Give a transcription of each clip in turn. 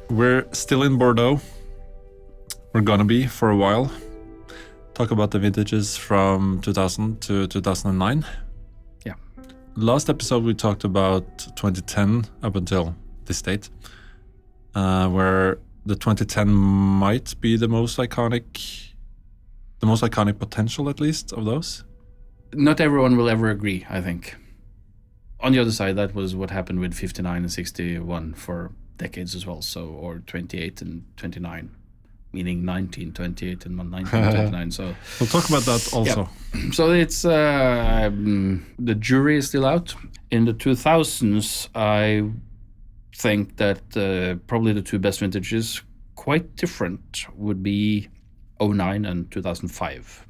We're still in Bordeaux. We're gonna be for a while. Talk about the vintages from 2000 to 2009. Yeah. Last episode we talked about 2010 up until this date, where the 2010 might be the most iconic potential, at least, of those. Not everyone will ever agree, I think. On the other side, that was what happened with 59 and 61 for decades as well. So, or 28 and 29, meaning 1928 and 1929. So we'll talk about that also. Yeah. So it's the jury is still out. In the 2000s, I think that probably the two best vintages, quite different, would be 09 and 2005.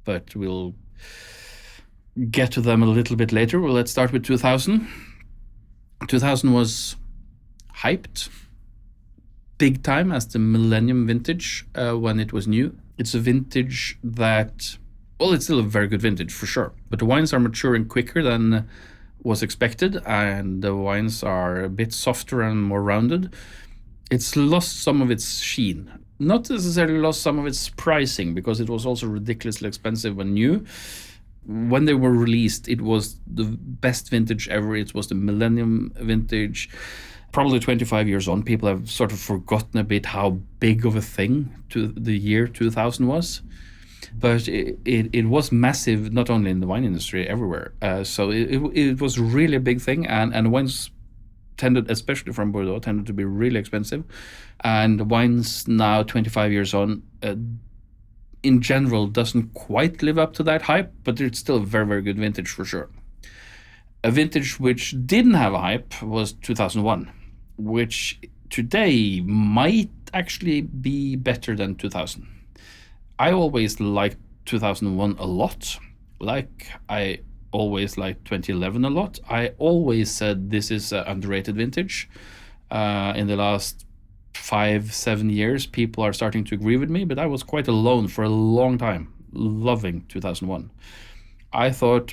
But we'll get to them a little bit later. Well, let's start with 2000. 2000 was hyped big time as the millennium vintage when it was new. It's a vintage that, well, it's still a very good vintage for sure, but the wines are maturing quicker than was expected, and the wines are a bit softer and more rounded. It's lost some of its sheen. Not necessarily lost some of its pricing, because it was also ridiculously expensive when new. When they were released, it was the best vintage ever. It was the millennium vintage. Probably 25 years on, people have sort of forgotten a bit how big of a thing the year 2000 was. But it was massive, not only in the wine industry, everywhere. So it was really a big thing, and wines tended, especially from Bordeaux, tended to be really expensive. And wines now, 25 years on, in general, doesn't quite live up to that hype, but it's still a very, very good vintage for sure. A vintage which didn't have a hype was 2001, which today might actually be better than 2000. I always liked 2001 a lot, like I always liked 2011 a lot. I always said this is an underrated vintage. In the last 5-7 years, people are starting to agree with me, but I was quite alone for a long time, loving 2001. I thought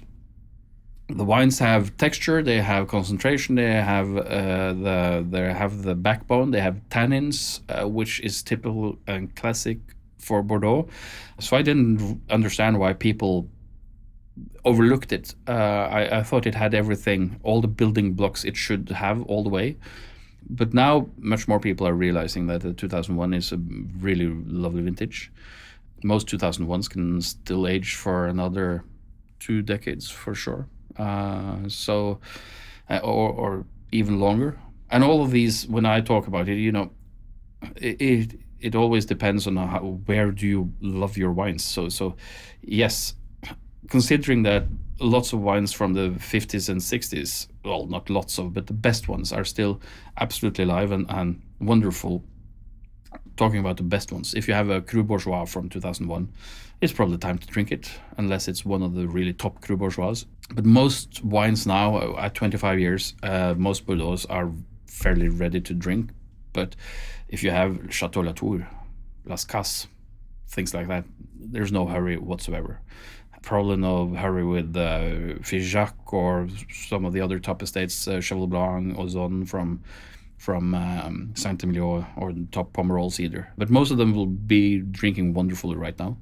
the wines have texture, they have concentration, they have the backbone, they have tannins, which is typical and classic for Bordeaux. So I didn't understand why people overlooked it. I thought it had everything, all the building blocks it should have all the way. But now much more people are realizing that the 2001 is a really lovely vintage. Most 2001s can still age for another 2 decades for sure. Or even longer. And all of these, when I talk about it, it always depends on where do you love your wines. So yes, considering that lots of wines from the 50s and 60s, well, not lots of, but the best ones are still absolutely alive and wonderful. Talking about the best ones, if you have a Cru Bourgeois from 2001, it's probably time to drink it, unless it's one of the really top Cru Bourgeois. But most wines now, at 25 years, most Bordeaux are fairly ready to drink. But if you have Chateau Latour, Las Casses, things like that, there's no hurry whatsoever. Probably no hurry with Figeac or some of the other top estates, Cheval Blanc, Ozon from Saint-Emilion or the top Pomerols either. But most of them will be drinking wonderfully right now.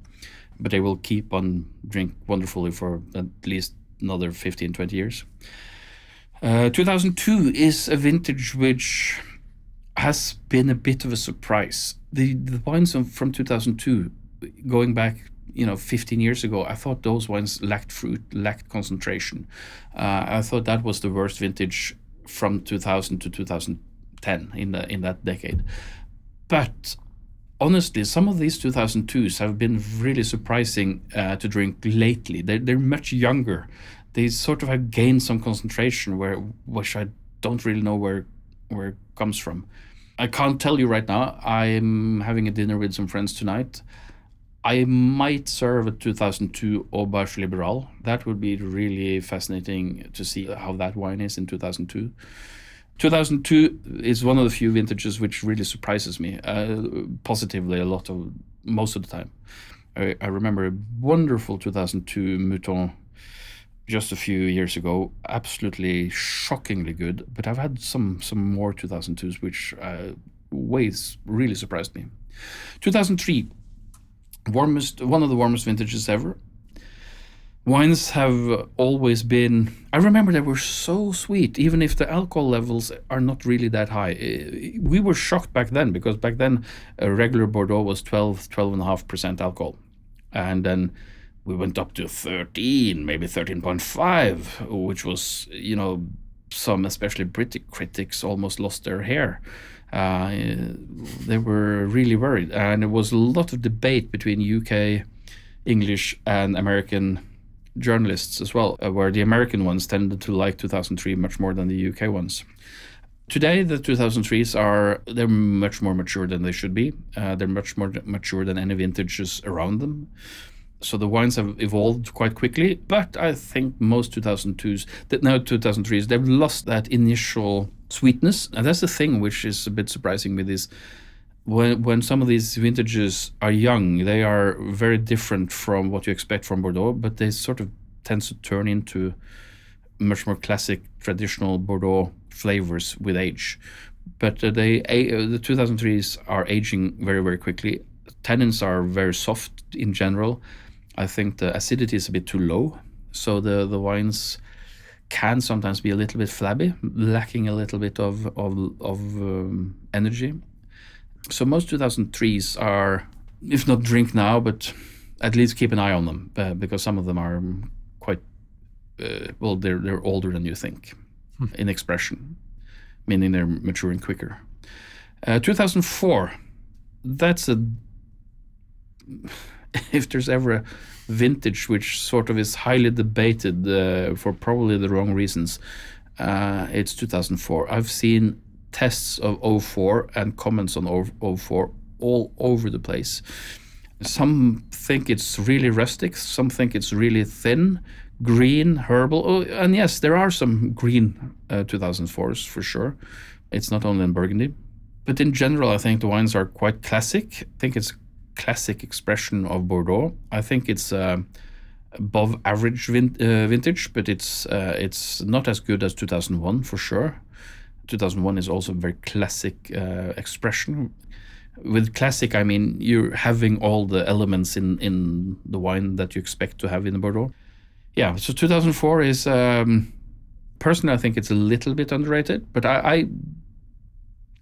But they will keep on drink wonderfully for at least another 15, 20 years. 2002 is a vintage which has been a bit of a surprise. The wines from 2002, going back 15 years ago, I thought those wines lacked fruit, lacked concentration. I thought that was the worst vintage from 2000 to 2010 in that decade. But honestly, some of these 2002s have been really surprising to drink lately. They're much younger. They sort of have gained some concentration, which I don't really know where it comes from. I can't tell you right now. I'm having a dinner with some friends tonight. I might serve a 2002 Auberge Liberal. That would be really fascinating to see how that wine is in 2002. 2002 is one of the few vintages which really surprises me positively most of the time. I remember a wonderful 2002 Mouton just a few years ago, absolutely shockingly good. But I've had some more 2002s, which really surprised me. 2003, one of the warmest vintages ever. Wines have always been, I remember they were so sweet, even if the alcohol levels are not really that high. We were shocked back then, because back then a regular Bordeaux was 12.5% alcohol. And then we went up to 13, maybe 13.5, which was, some especially British critics almost lost their hair. They were really worried. And there was a lot of debate between UK, English, and American journalists as well, where the American ones tended to like 2003 much more than the UK ones. Today, the 2003s they're much more mature than they should be. They're much more mature than any vintages around them. So the wines have evolved quite quickly, but I think most 2003s, they've lost that initial sweetness. And that's the thing which is a bit surprising with this. When some of these vintages are young, they are very different from what you expect from Bordeaux, but they sort of tend to turn into much more classic, traditional Bordeaux flavors with age. But the 2003s are aging very, very quickly. Tannins are very soft in general. I think the acidity is a bit too low, so the wines can sometimes be a little bit flabby, lacking a little bit of energy. So most 2003s are, if not drink now, but at least keep an eye on them, because some of them are quite, they're older than you think in expression, meaning they're maturing quicker. 2004, that's if there's ever a vintage which sort of is highly debated for probably the wrong reasons, it's 2004. I've seen tests of 04 and comments on 04 all over the place. Some think it's really rustic, some think it's really thin, green, herbal. Oh, and yes, there are some green 2004s for sure. It's not only in Burgundy. But in general, I think the wines are quite classic. I think it's a classic expression of Bordeaux. I think it's above average vintage, but it's not as good as 2001 for sure. 2001 is also a very classic expression. With classic, I mean you're having all the elements in the wine that you expect to have in the Bordeaux. Yeah, so 2004 is, personally I think it's a little bit underrated, but I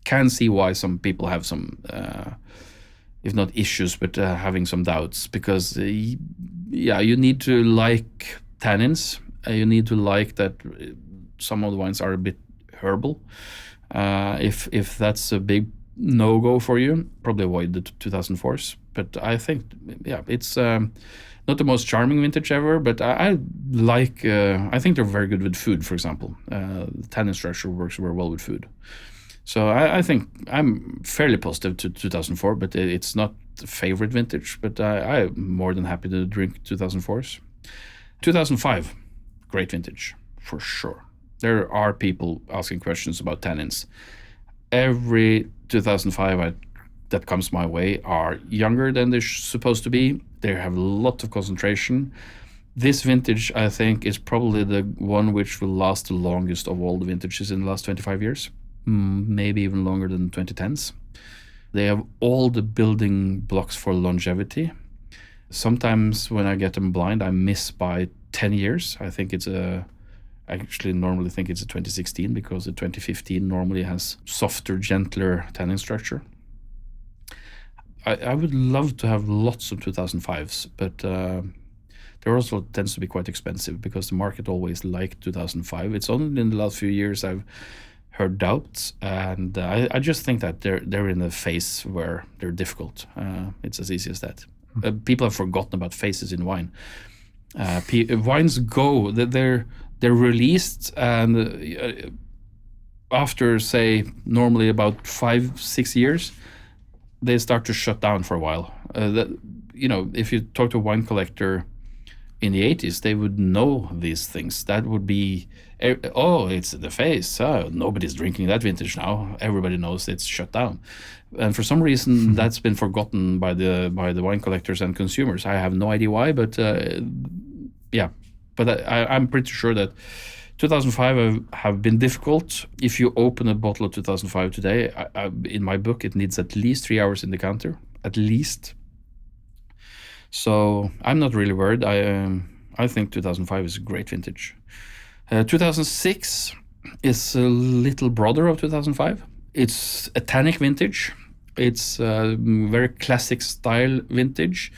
can see why some people have some, if not issues, but having some doubts, because you need to like tannins, you need to like that some of the wines are a bit herbal. If that's a big no-go for you, probably avoid the 2004s. But I think, it's not the most charming vintage ever, but I think they're very good with food, for example. The tannin structure works very well with food. So I think I'm fairly positive to 2004, but it's not a favorite vintage, but I'm more than happy to drink 2004s. 2005, great vintage, for sure. There are people asking questions about tannins. Every 2005 that comes my way are younger than they're supposed to be. They have a lot of concentration. This vintage, I think, is probably the one which will last the longest of all the vintages in the last 25 years. Maybe even longer than the 2010s. They have all the building blocks for longevity. Sometimes when I get them blind, I miss by 10 years. I actually normally think it's a 2016, because the 2015 normally has softer, gentler tannin structure. I would love to have lots of 2005s, but there also tends to be quite expensive, because the market always liked 2005. It's only in the last few years I've heard doubts, and I just think that they're in a phase where they're difficult. It's as easy as that. People have forgotten about phases in wine. Wines go, they're released, and after, say, normally about 5-6 years, they start to shut down for a while. If you talk to a wine collector in the 80s, they would know these things. That would be, it's the phase. Nobody's drinking that vintage now. Everybody knows it's shut down. And for some reason, that's been forgotten by the wine collectors and consumers. I have no idea why, but But I'm pretty sure that 2005 have been difficult. If you open a bottle of 2005 today, in my book, it needs at least 3 hours in the counter, at least. So I'm not really worried. I think 2005 is a great vintage. 2006 is a little brother of 2005. It's a tannic vintage. It's a very classic style vintage.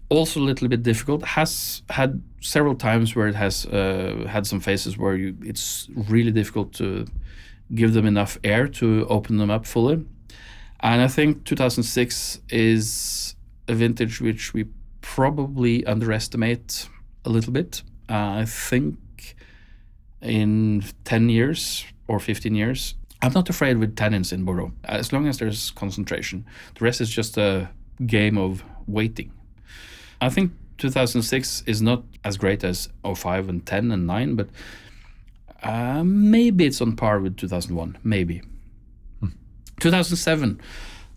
Also a little bit difficult. Has had several times where it has had some phases where it's really difficult to give them enough air to open them up fully. And I think 2006 is a vintage which we probably underestimate a little bit. I think in 10 years or 15 years, I'm not afraid with tannins in Bordeaux, as long as there's concentration. The rest is just a game of waiting. I think 2006 is not as great as 05 and 10 and 9, but maybe it's on par with 2001, maybe. 2007,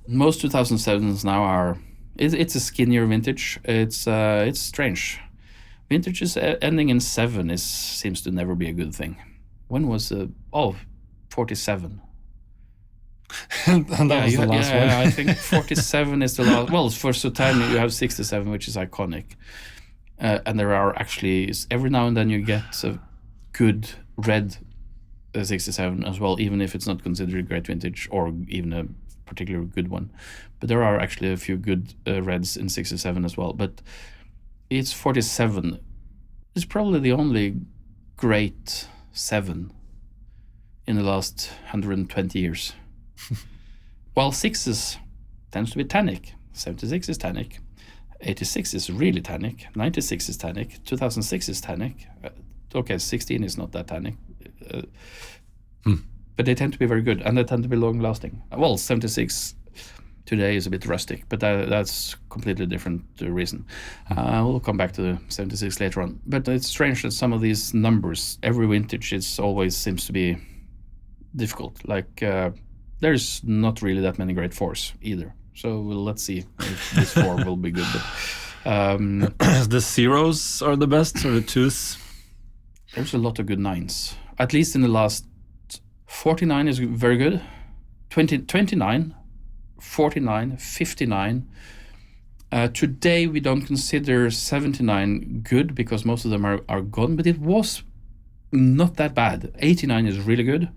most 2007s now are, it's a skinnier vintage. It's strange. Vintages ending in 7 seems to never be a good thing. When was 47. And that was the last one. I think 47 is the last. Well, for Sauternes you have 67, which is iconic. And there are actually, every now and then you get a good red 67 as well, even if it's not considered a great vintage or even a particularly good one. But there are actually a few good reds in 67 as well. But it's 47. It's probably the only great 7 in the last 120 years. While 6s tends to be tannic. 76 is tannic. 86 is really tannic. 96 is tannic. 2006 is tannic. 16 is not that tannic. But they tend to be very good, and they tend to be long lasting. Well, 76 today is a bit rustic, but that's completely different reason. We'll come back to the 76 later on. But it's strange that some of these numbers, every vintage, it always seems to be difficult. Like there's not really that many great 4s either. So let's see if this 4 will be good. But, the 0s are the best, or the 2s? There's a lot of good 9s. At least in the last 49 is very good. 29, 49, 59. Today we don't consider 79 good because most of them are gone, but it was not that bad. 89 is really good,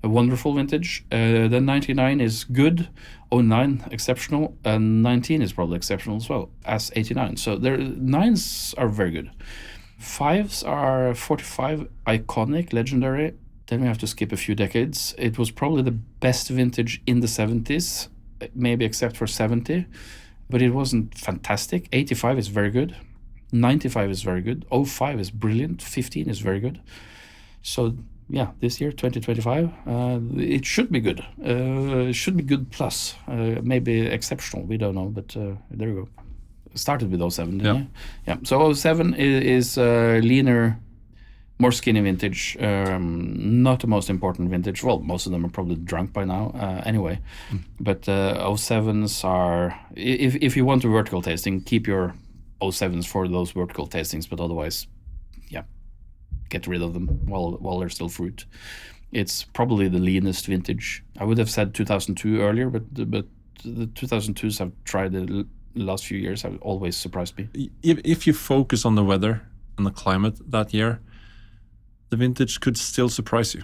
a wonderful vintage. Then 99 is good, 09 exceptional, and 19 is probably exceptional as well as 89. So 9s are very good. 5s are 45, iconic, legendary. Then we have to skip a few decades. It was probably the best vintage in the 70s, maybe except for 70, but it wasn't fantastic. 85 is very good. 95 is very good. 05 is brilliant. 15 is very good. So yeah, this year, 2025, it should be good. It should be good plus, maybe exceptional. We don't know, but there you go. Started with 07, didn't you? Yeah. So 07 is leaner, more skinny vintage. Not the most important vintage. Well, most of them are probably drunk by now anyway. But 07s are, if you want a vertical tasting, keep your 07s for those vertical tastings, but otherwise, yeah, get rid of them while they're still fruit. It's probably the leanest vintage. I would have said 2002 earlier, but the 2002s I've tried the last few years have always surprised me. If you focus on the weather and the climate that year, the vintage could still surprise you.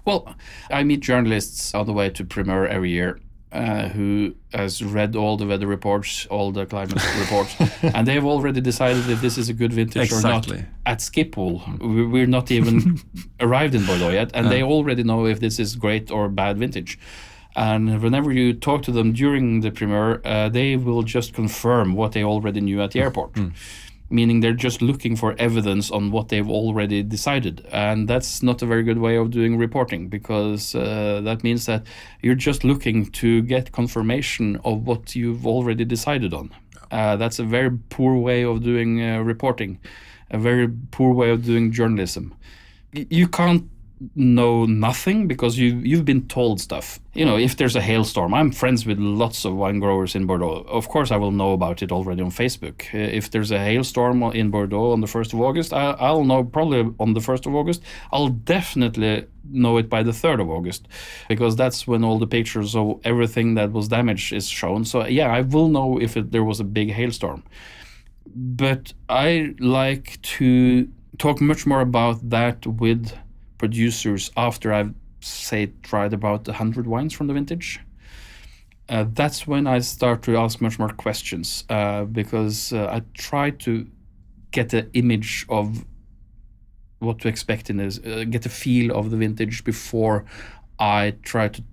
Well, I meet journalists on the way to Primeur every year who has read all the weather reports, all the climate reports, and they've already decided if this is a good vintage or not. At Schiphol, we're not even arrived in Bordeaux yet, and they already know if this is great or bad vintage. And whenever you talk to them during the Primeur, they will just confirm what they already knew at the airport. Meaning they're just looking for evidence on what they've already decided. And that's not a very good way of doing reporting, because that means that you're just looking to get confirmation of what you've already decided on. That's a very poor way of doing reporting, a very poor way of doing journalism. You can't know nothing because you've been told stuff. If there's a hailstorm, I'm friends with lots of wine growers in Bordeaux. Of course, I will know about it already on Facebook. If there's a hailstorm in Bordeaux on the 1st of August, I'll know probably on the 1st of August. I'll definitely know it by the 3rd of August, because that's when all the pictures of everything that was damaged is shown. So yeah, I will know if there was a big hailstorm. But I like to talk much more about that with producers after I've, say, tried about 100 wines from the vintage. That's when I start to ask much more questions, because I try to get an image of what to expect in this, get a feel of the vintage before I try to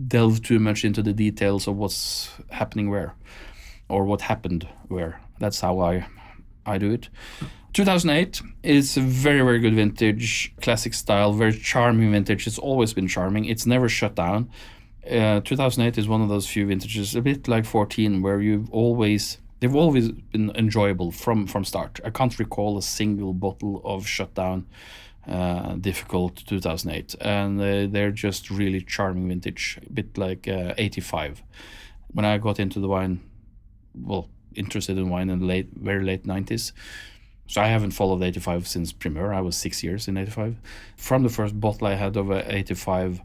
delve too much into the details of what's happening where, or what happened where. That's how I do it. 2008 is a very, very good vintage, classic style, very charming vintage. It's always been charming. It's never shut down. 2008 is one of those few vintages, a bit like 14, where they've always been enjoyable from start. I can't recall a single bottle of shutdown, difficult 2008, and they're just really charming vintage, a bit like 85. When I got into the wine, interested in wine in the very late 90s. So I haven't followed 85 since Primeur. I was 6 years in 85. From the first bottle I had of 85,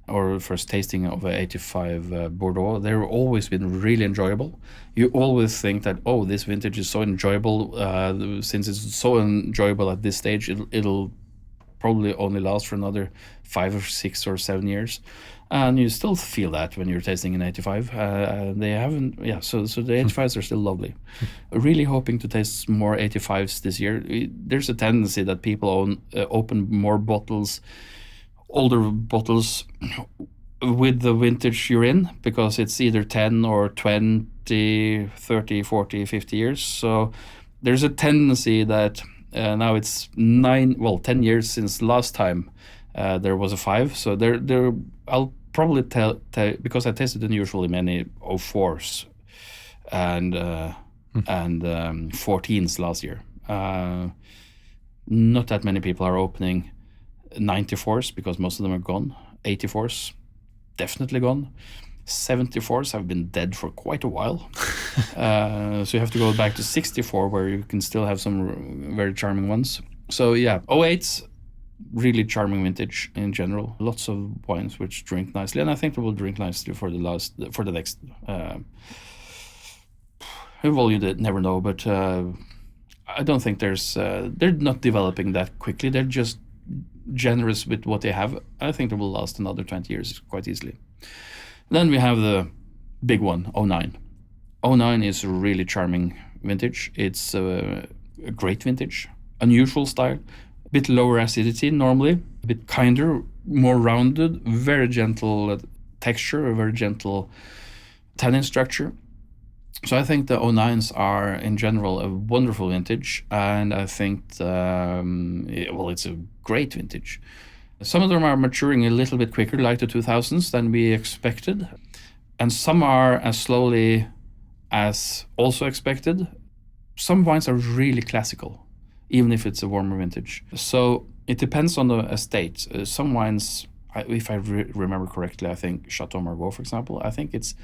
or first tasting of 85 Bordeaux, they've always been really enjoyable. You always think that, this vintage is so enjoyable. Since it's so enjoyable at this stage, it'll probably only last for another 5 or 6 or 7 years. And you still feel that when you're tasting an 85. They haven't, so the 85s are still lovely. Really hoping to taste more 85s this year. There's a tendency that people open more bottles, older bottles, with the vintage you're in, because it's either 10 or 20, 30, 40, 50 years. So there's a tendency that now it's 10 years since last time there was a 5. So I'll probably tell because I tasted unusually many 04s and 14s last year. Not that many people are opening 94s because most of them are gone. 84s, definitely gone. 74s have been dead for quite a while. So you have to go back to 64 where you can still have some very charming ones. So yeah, 08's really charming vintage in general. Lots of wines which drink nicely, and I think they will drink nicely for the next volume. You never know, but I don't think they're not developing that quickly. They're just generous with what they have. I think they will last another 20 years quite easily. Then we have the big one, 09. 09 is a really charming vintage. It's a great vintage, unusual style, a bit lower acidity normally, a bit kinder, more rounded, very gentle texture, a very gentle tannin structure. So I think the 09s are in general a wonderful vintage, and I think it's a great vintage. Some of them are maturing a little bit quicker, like the 2000s, than we expected, and some are as slowly as also expected. Some wines are really classical, even if it's a warmer vintage. So it depends on the estate. Some wines, if I remember correctly, I think Chateau Margaux, for example, I think is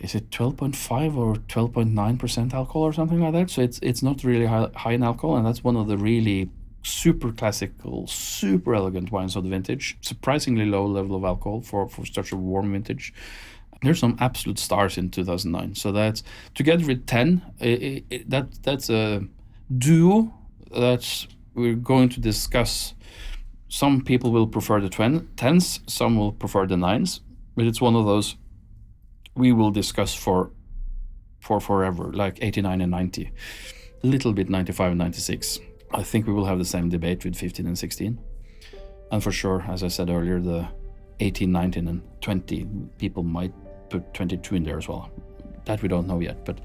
it 12.5 or 12.9% alcohol or something like that? So it's not really high in alcohol, and that's one of the really super classical, super elegant wines of the vintage. Surprisingly low level of alcohol for such a warm vintage. There's some absolute stars in 2009. So that's together with 10. That's a duo that we're going to discuss. Some people will prefer the 10s, some will prefer the 9s, but it's one of those we will discuss for forever, like 89 and 90, a little bit 95 and 96. I think we will have the same debate with 15 and 16. And for sure, as I said earlier, the 18, 19 and 20, people might put 22 in there as well. That we don't know yet, but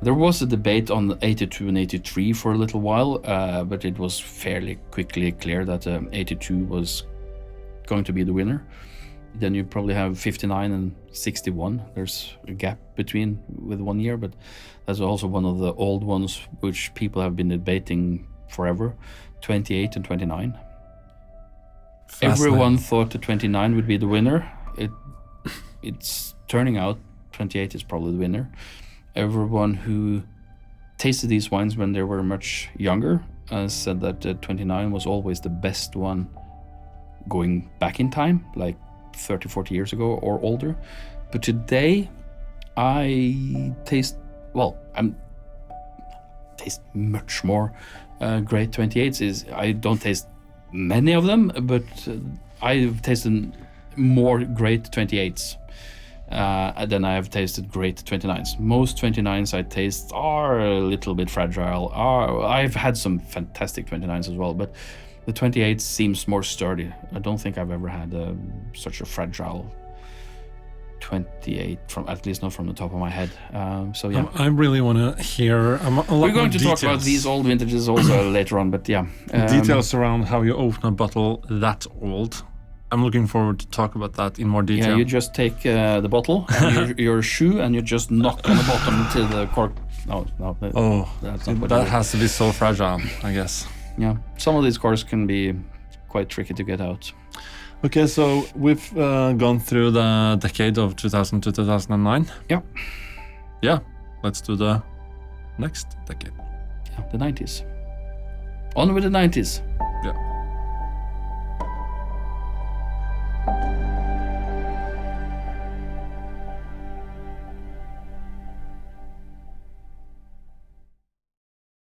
there was a debate on 82 and 83 for a little while, but it was fairly quickly clear that 82 was going to be the winner. Then you probably have 59 and 61. There's a gap between with 1 year, but that's also one of the old ones which people have been debating forever. 28 and 29. Everyone thought the 29 would be the winner. It's turning out 28 is probably the winner. Everyone who tasted these wines when they were much younger said that 29 was always the best one going back in time, like 30, 40 years ago or older. But today I taste much more great 28s. I don't taste many of them, but I've tasted more great 28s than I have tasted great 29s. Most 29s I taste are a little bit fragile. I've had some fantastic 29s as well, but the 28 seems more sturdy. I don't think I've ever had such a fragile 28, at least not from the top of my head. So yeah, I really want to hear a lot we're going to details. talk about these old vintages also later on, but yeah. Details around how you open a bottle that old. I'm looking forward to talk about that in more detail. Yeah, you just take the bottle and your shoe and you just knock on the bottom till the cork. No, that's not what that has to be so fragile, I guess. Yeah, some of these corks can be quite tricky to get out. Okay, so we've gone through the decade of 2000 to 2009. Yeah. Yeah, let's do the next decade. Yeah, the 90s. On with the 90s.